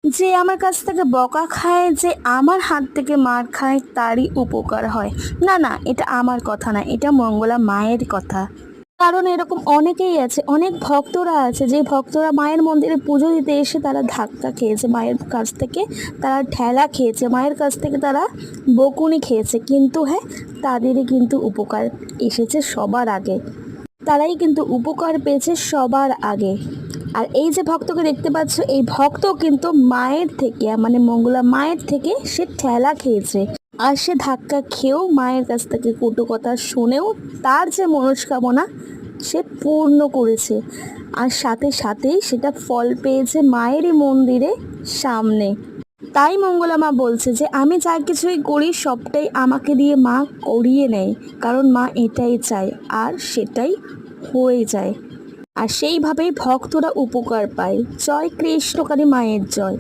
যে আমার কাছ থেকে বকা খায়, যে আমার হাত থেকে মার খায়, তারই উপকার হয়। না না, এটা আমার কথা না, এটা মঙ্গলা মায়ের কথা। কারণ এরকম অনেকেই আছে, অনেক ভক্তরা আছে, যে ভক্তরা মায়ের মন্দিরে পুজো দিতে এসে তারা ধাক্কা খেয়েছে মায়ের কাছ থেকে, তারা ঠেলা খেয়েছে মায়ের কাছ থেকে, তারা বকুনি খেয়েছে, কিন্তু হ্যাঁ, তাদেরই কিন্তু উপকার এসেছে সবার আগে, তারাই কিন্তু উপকার পেয়েছে সবার আগে। আর এই যে ভক্তকে দেখতে পাচ্ছ, এই ভক্ত কিন্তু মায়ের থেকে, মানে মঙ্গলা মায়ের থেকে সে ঠেলা খেয়েছে। আর সে ধাক্কা খেয়েও মায়ের কাছ থেকে কটু কথা শুনেও তার যে মনস্কামনা সে পূর্ণ করেছে। আর সাথে সাথেই সেটা ফল পেয়েছে মায়েরই মন্দিরে সামনে। তাই মঙ্গলা মা বলছে যে আমি যা কিছুই করি সবটাই আমাকে দিয়ে মা করিয়ে নেয়, কারণ মা এটাই চায় আর সেটাই হয়ে যায়। আর সেইভাবেই ভক্তরা উপকার পায়। জয় কৃষ্ণকালী মায়ের জয়।